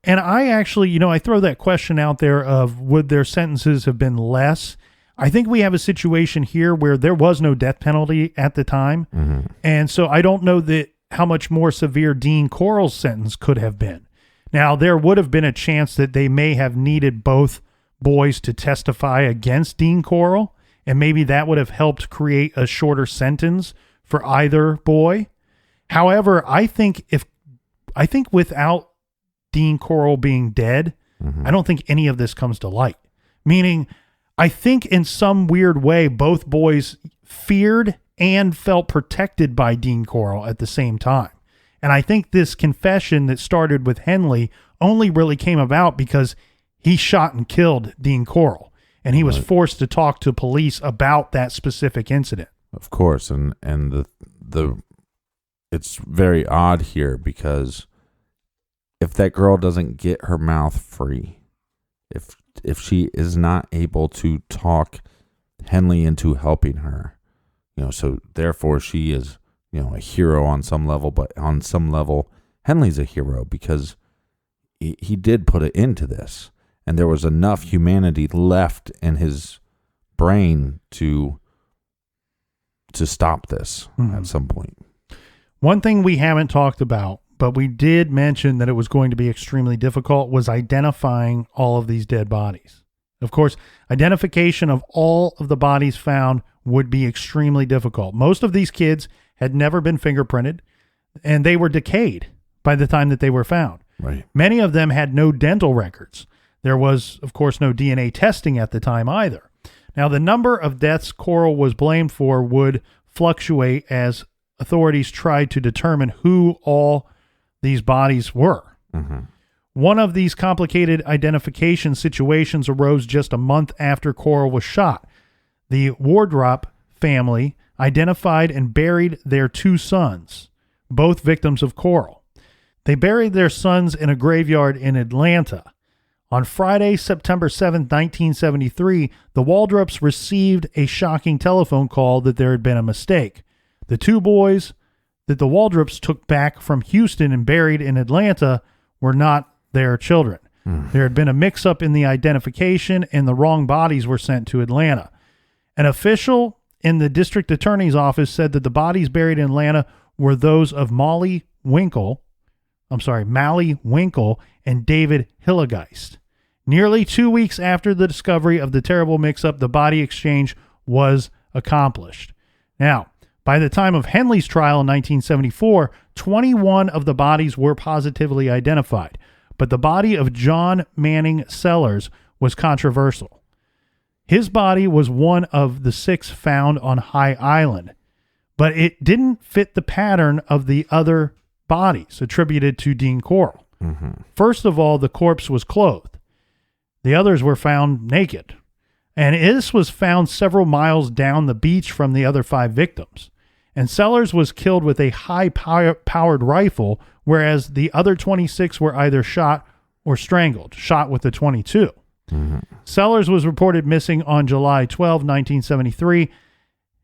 And I actually, I throw that question out there of would their sentences have been less? I think we have a situation here where there was no death penalty at the time. Mm-hmm. And so I don't know how much more severe Dean Corll's sentence could have been. Now, there would have been a chance that they may have needed both boys to testify against Dean Corll, and maybe that would have helped create a shorter sentence for either boy. However, I think without Dean Corll being dead, mm-hmm. I don't think any of this comes to light. Meaning, I think in some weird way, both boys feared and felt protected by Dean Corll at the same time. And I think this confession that started with Henley only really came about because he shot and killed Dean Corll, and he was forced to talk to police about that specific incident. Of course, and the it's very odd here because if that girl doesn't get her mouth free, if she is not able to talk Henley into helping her, so therefore she is, a hero on some level, but on some level, Henley's a hero because he did put it into this, and there was enough humanity left in his brain to stop this mm-hmm. at some point. One thing we haven't talked about, but we did mention that it was going to be extremely difficult, was identifying all of these dead bodies. Of course, identification of all of the bodies found would be extremely difficult. Most of these kids had never been fingerprinted, and they were decayed by the time that they were found. Right. Many of them had no dental records. There was, of course, no DNA testing at the time either. Now, the number of deaths Corll was blamed for would fluctuate as authorities tried to determine who all these bodies were. Mm-hmm. One of these complicated identification situations arose just a month after Corll was shot. The Wardrop family identified and buried their two sons, both victims of Corll. They buried their sons in a graveyard in Atlanta. On Friday, September 7, 1973, the Waldrops received a shocking telephone call that there had been a mistake. The two boys that the Waldrops took back from Houston and buried in Atlanta were not their children. There had been a mix-up in the identification, and the wrong bodies were sent to Atlanta. An official in the district attorney's office said that the bodies buried in Atlanta were those of Mally Winkle and David Hillegeist. Nearly 2 weeks after the discovery of the terrible mix-up, the body exchange was accomplished. Now, by the time of Henley's trial in 1974, 21 of the bodies were positively identified, but the body of John Manning Sellers was controversial. His body was one of the 6 found on High Island, but it didn't fit the pattern of the other bodies attributed to Dean Corll. First of all, the corpse was clothed. The others were found naked. And this was found several miles down the beach from the other 5 victims. And Sellers was killed with a high-powered rifle, whereas the other 26 were either shot or strangled, shot with a .22. Sellers was reported missing on July 12, 1973.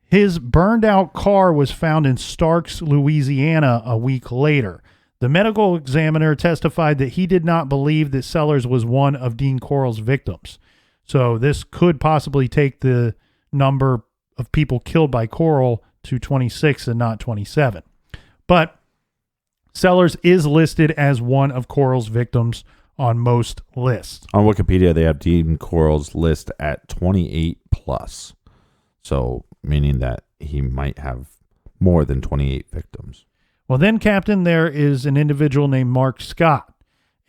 His burned-out car was found in Starks, Louisiana, a week later. The medical examiner testified that he did not believe that Sellers was one of Dean Corll's victims. So this could possibly take the number of people killed by Corll to 26 and not 27. But Sellers is listed as one of Corll's victims on most lists. On Wikipedia, they have Dean Corll's list at 28 plus. So meaning that he might have more than 28 victims. Well, then, Captain, there is an individual named Mark Scott.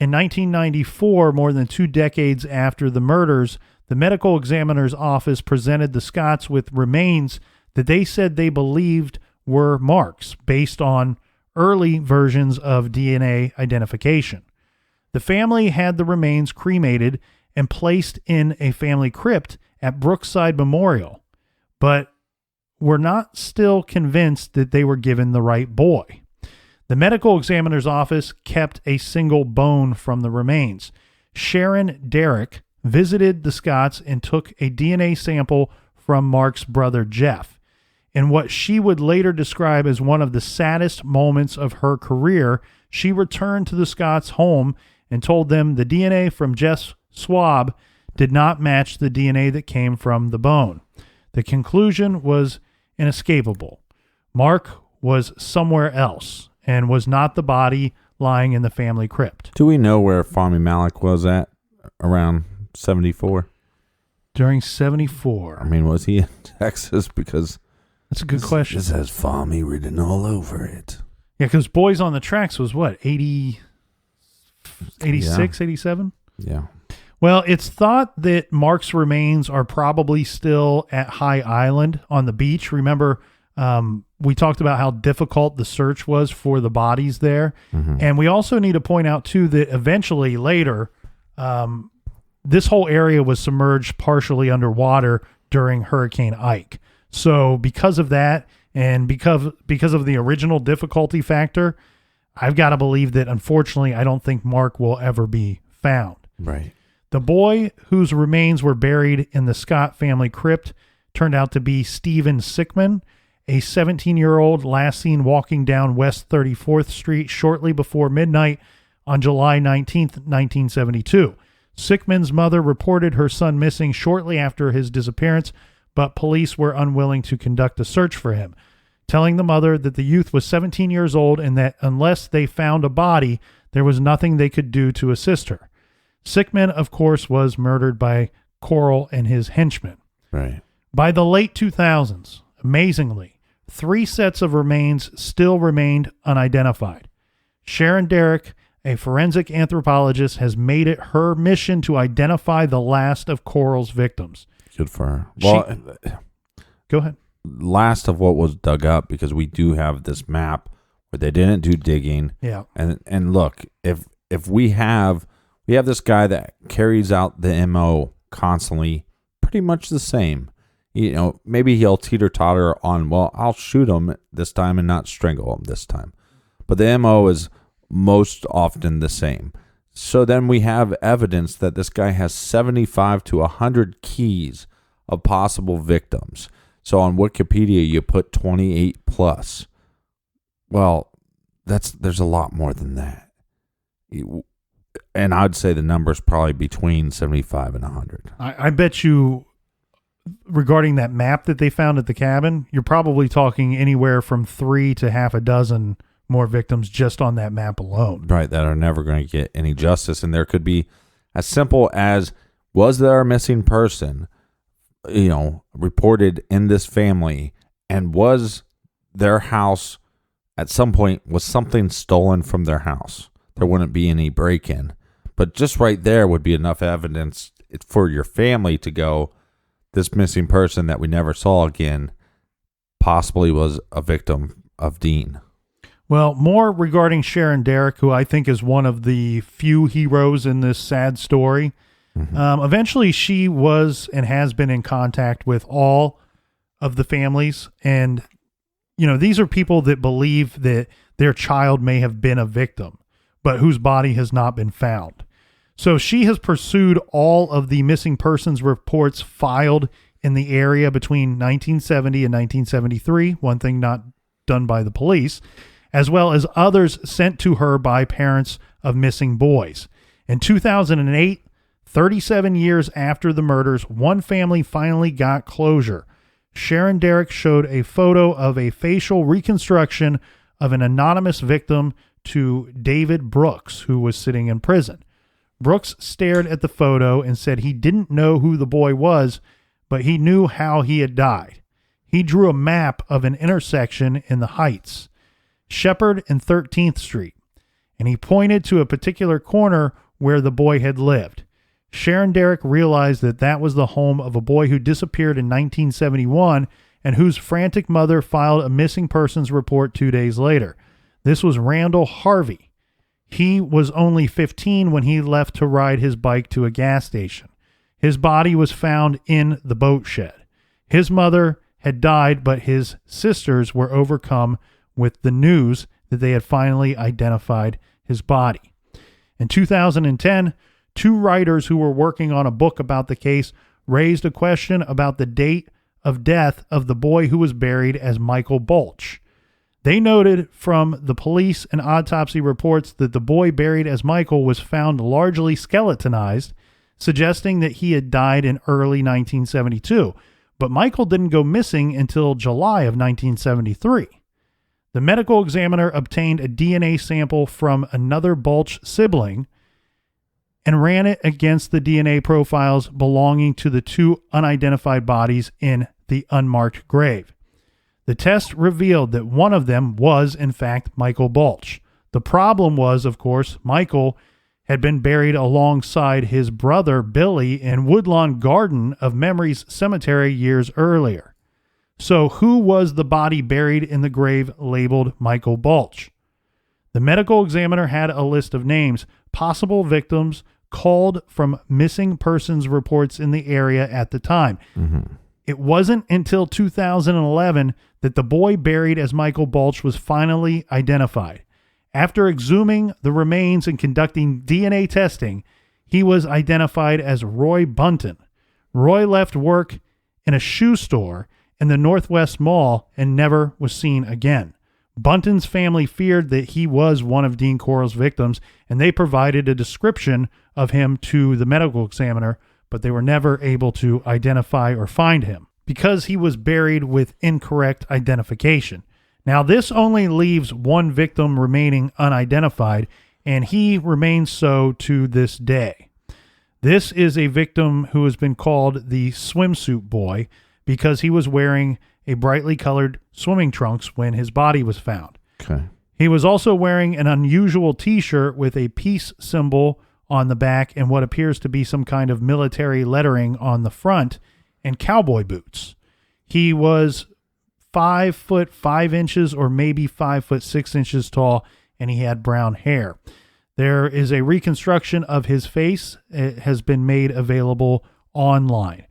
In 1994, more than 2 decades after the murders, the medical examiner's office presented the Scotts with remains that they said they believed were Mark's based on early versions of DNA identification. The family had the remains cremated and placed in a family crypt at Brookside Memorial, but were not still convinced that they were given the right boy. The medical examiner's office kept a single bone from the remains. Sharon Derrick visited the Scotts and took a DNA sample from Mark's brother Jeff. In what she would later describe as one of the saddest moments of her career, she returned to the Scotts' home and told them the DNA from Jeff's swab did not match the DNA that came from the bone. The conclusion was inescapable. Mark was somewhere else and was not the body lying in the family crypt. Do we know where Fahmy Malak was at around 74? During 74. I mean, was he in Texas? Because that's a good question. This has Fahmy written all over it. Yeah, because Boys on the Tracks was what, 80, 86, 87? Yeah. Well, it's thought that Mark's remains are probably still at High Island on the beach. Remember, we talked about how difficult the search was for the bodies there. And we also need to point out, too, that eventually later, this whole area was submerged partially underwater during Hurricane Ike. So because of that, and because of the original difficulty factor, I've got to believe that, unfortunately, I don't think Mark will ever be found. Right. The boy whose remains were buried in the Scott family crypt turned out to be Stephen Sickman, a 17-year-old last seen walking down West 34th Street shortly before midnight on July 19th, 1972. Sickman's mother reported her son missing shortly after his disappearance, but police were unwilling to conduct a search for him, telling the mother that the youth was 17 years old and that unless they found a body, there was nothing they could do to assist her. Sickman, of course, was murdered by Corll and his henchmen. Right. By the late 2000s, amazingly, 3 sets of remains still remained unidentified. Sharon Derrick, a forensic anthropologist, has made it her mission to identify the last of Corll's victims. Good for her. Well, go ahead. Last of what was dug up, because we do have this map where they didn't do digging. Yeah. And look, if we have this guy that carries out the MO constantly, pretty much the same. You know, maybe he'll teeter-totter on, well, I'll shoot him this time and not strangle him this time. But the MO is most often the same. So then we have evidence that this guy has 75 to 100 keys of possible victims. So on Wikipedia, you put 28 plus. Well, there's a lot more than that. And I'd say the number's probably between 75 and 100. I bet you, regarding that map that they found at the cabin, you're probably talking anywhere from 3 to half a dozen more victims just on that map alone. Right, that are never going to get any justice. And there could be as simple as, was there a missing person, reported in this family, and was their house at some point, was something stolen from their house? There wouldn't be any break-in. But just right there would be enough evidence for your family to go, this missing person that we never saw again possibly was a victim of Dean. Well, more regarding Sharon Derrick, who I think is one of the few heroes in this sad story. Eventually, she was and has been in contact with all of the families. And, these are people that believe that their child may have been a victim, but whose body has not been found. So she has pursued all of the missing persons reports filed in the area between 1970 and 1973, one thing not done by the police, as well as others sent to her by parents of missing boys. In 2008, 37 years after the murders, one family finally got closure. Sharon Derrick showed a photo of a facial reconstruction of an anonymous victim to David Brooks, who was sitting in prison. Brooks stared at the photo and said he didn't know who the boy was, but he knew how he had died. He drew a map of an intersection in the Heights, Shepherd and 13th Street, and he pointed to a particular corner where the boy had lived. Sharon Derrick realized that that was the home of a boy who disappeared in 1971 and whose frantic mother filed a missing persons report 2 days later. This was Randall Harvey. He was only 15 when he left to ride his bike to a gas station. His body was found in the boat shed. His mother had died, but his sisters were overcome with the news that they had finally identified his body. In 2010, two writers who were working on a book about the case raised a question about the date of death of the boy who was buried as Michael Balch. They noted from the police and autopsy reports that the boy buried as Michael was found largely skeletonized, suggesting that he had died in early 1972. But Michael didn't go missing until July of 1973. The medical examiner obtained a DNA sample from another Balch sibling and ran it against the DNA profiles belonging to the two unidentified bodies in the unmarked grave. The test revealed that one of them was, in fact, Michael Balch. The problem was, of course, Michael had been buried alongside his brother Billy in Woodlawn Garden of Memories Cemetery years earlier. So who was the body buried in the grave labeled Michael Balch? The medical examiner had a list of names, possible victims called from missing persons reports in the area at the time. It wasn't until 2011 that the boy buried as Michael Balch was finally identified. After exhuming the remains and conducting DNA testing, he was identified as Roy Bunton. Roy left work in a shoe store in the Northwest Mall and never was seen again. Bunton's family feared that he was one of Dean Corll's victims, and they provided a description of him to the medical examiner, but they were never able to identify or find him because he was buried with incorrect identification. Now, this only leaves one victim remaining unidentified, and he remains so to this day. This is a victim who has been called the swimsuit boy because he was wearing a brightly colored swimming trunks when his body was found. Okay. He was also wearing an unusual t-shirt with a peace symbol on the back and what appears to be some kind of military lettering on the front and cowboy boots. He was 5 foot 5 inches or maybe 5 foot 6 inches tall, and he had brown hair. There is a reconstruction of his face. It has been made available online.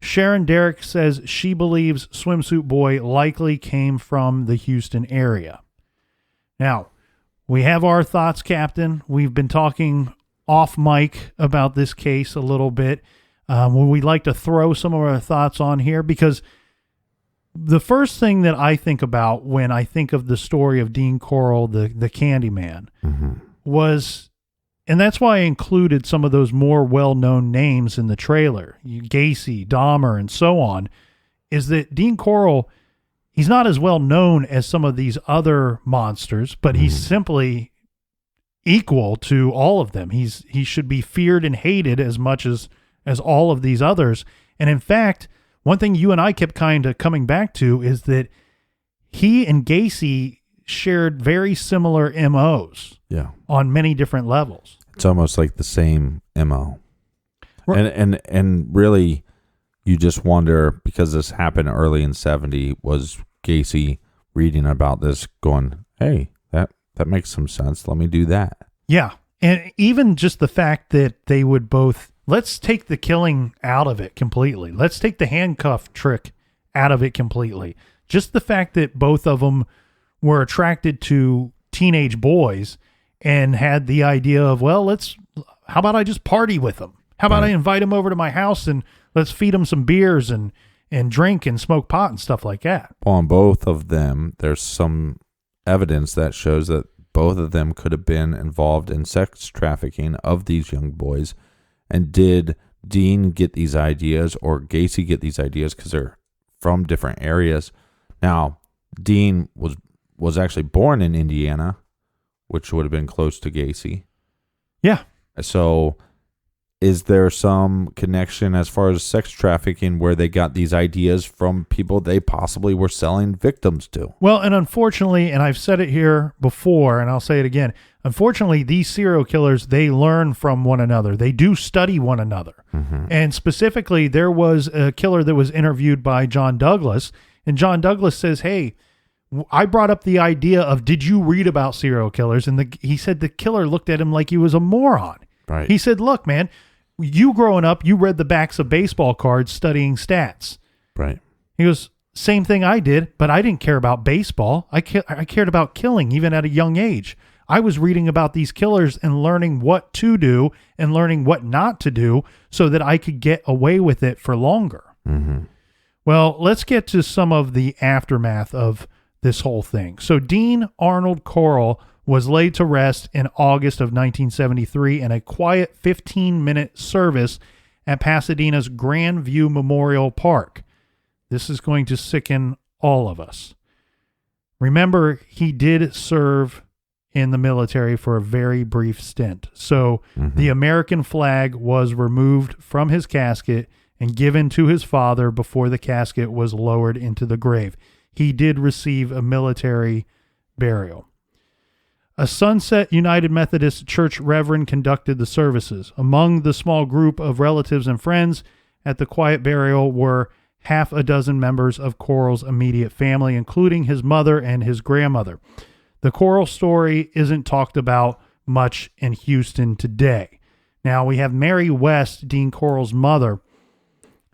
Sharon Derrick says she believes Swimsuit Boy likely came from the Houston area. Now, we have our thoughts, Captain. We've been talking off mic about this case a little bit. We'd like to throw some of our thoughts on here because the first thing that I think about when I think of the story of Dean Corll, the Candyman, was, and that's why I included some of those more well-known names in the trailer, Gacy, Dahmer, and so on, is that Dean Corll, he's not as well known as some of these other monsters, but he's simply equal to all of them. He should be feared and hated as much as all of these others. And in fact, one thing you and I kept kind of coming back to is that he and Gacy shared very similar MOs on many different levels. It's almost like the same MO. And really, you just wonder, because this happened early in 70, was Gacy reading about this going, hey, that makes some sense. Let me do that. Yeah. And even just the fact that they would both, let's take the killing out of it completely. Let's take the handcuff trick out of it completely. Just the fact that both of them were attracted to teenage boys and had the idea of, well, how about I just party with them? How about I invite them over to my house and let's feed them some beers and drink and smoke pot and stuff like that. Well, on both of them, there's some evidence that shows that both of them could have been involved in sex trafficking of these young boys. And did Dean get these ideas or Gacy get these ideas because they're from different areas? Now, Dean was actually born in Indiana, which would have been close to Gacy. Yeah. So is there some connection as far as sex trafficking where they got these ideas from people they possibly were selling victims to? Well, and unfortunately, and I've said it here before, and I'll say it again, unfortunately, these serial killers, they learn from one another. They do study one another. Mm-hmm. And specifically, there was a killer that was interviewed by John Douglas, and John Douglas says, hey, I brought up the idea of, did you read about serial killers? And he said the killer looked at him like he was a moron. Right. He said, look, man, you growing up, you read the backs of baseball cards studying stats. Right. He goes, same thing I did, but I didn't care about baseball. I cared about killing, even at a young age. I was reading about these killers and learning what to do and learning what not to do so that I could get away with it for longer. Mm-hmm. Well, let's get to some of the aftermath of this whole thing. So Dean Arnold Corll was laid to rest in August of 1973 in a quiet 15-minute service at Pasadena's Grandview Memorial Park. This is going to sicken all of us. Remember, he did serve in the military for a very brief stint. So the American flag was removed from his casket and given to his father before the casket was lowered into the grave. He did receive a military burial. A Sunset United Methodist Church reverend conducted the services. Among the small group of relatives and friends at the quiet burial were half a dozen members of Corll's immediate family, including his mother and his grandmother. The Corll story isn't talked about much in Houston today. Now, we have Mary West, Dean Corll's mother.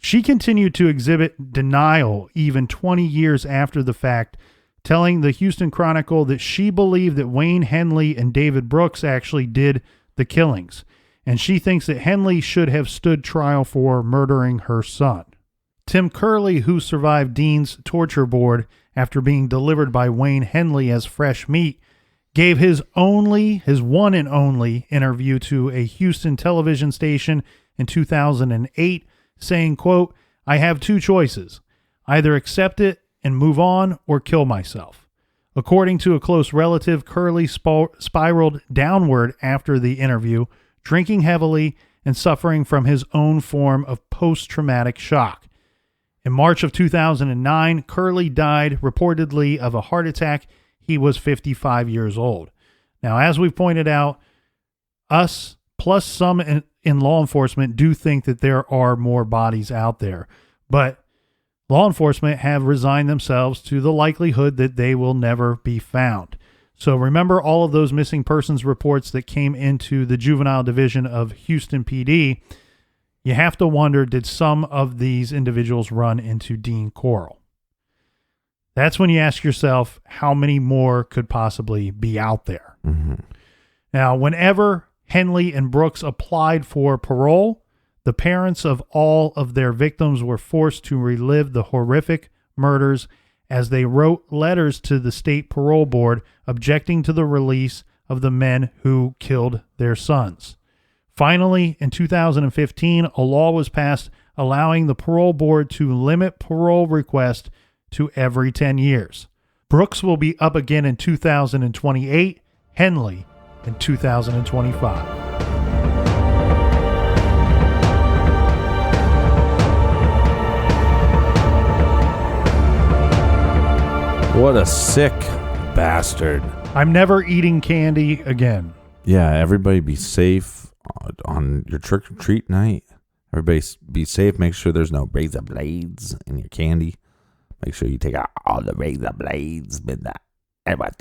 She continued to exhibit denial even 20 years after the fact, telling the Houston Chronicle that she believed that Wayne Henley and David Brooks actually did the killings, and she thinks that Henley should have stood trial for murdering her son. Tim Curley, who survived Dean's torture board after being delivered by Wayne Henley as fresh meat, gave his one and only interview to a Houston television station in 2008, saying, quote, "I have two choices, either accept it and move on or kill myself." According to a close relative, Curley spiraled downward after the interview, drinking heavily and suffering from his own form of post-traumatic shock. In March of 2009, Curley died reportedly of a heart attack. He was 55 years old. Now, as we've pointed out, us plus some in law enforcement do think that there are more bodies out there, but law enforcement have resigned themselves to the likelihood that they will never be found. So remember all of those missing persons reports that came into the juvenile division of Houston PD. You have to wonder, did some of these individuals run into Dean Corll? That's when you ask yourself, how many more could possibly be out there? Mm-hmm. Now, whenever Henley and Brooks applied for parole, the parents of all of their victims were forced to relive the horrific murders as they wrote letters to the state parole board objecting to the release of the men who killed their sons. Finally, in 2015, a law was passed allowing the parole board to limit parole requests to every 10 years. Brooks will be up again in 2028, Henley in 2025. What a sick bastard. I'm never eating candy again. Yeah, everybody be safe on your trick-or-treat night. Everybody be safe. Make sure there's no razor blades in your candy. Make sure you take out all the razor blades.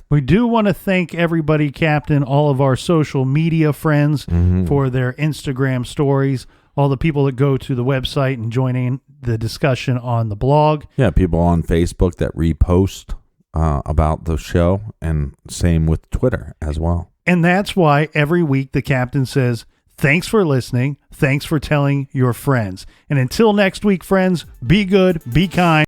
We do want to thank everybody, Captain, all of our social media friends for their Instagram stories, all the people that go to the website and join in the discussion on the blog. Yeah, people on Facebook that repost about the show, and same with Twitter as well. And that's why every week the Captain says, thanks for listening. Thanks for telling your friends. And until next week, friends, be good, be kind.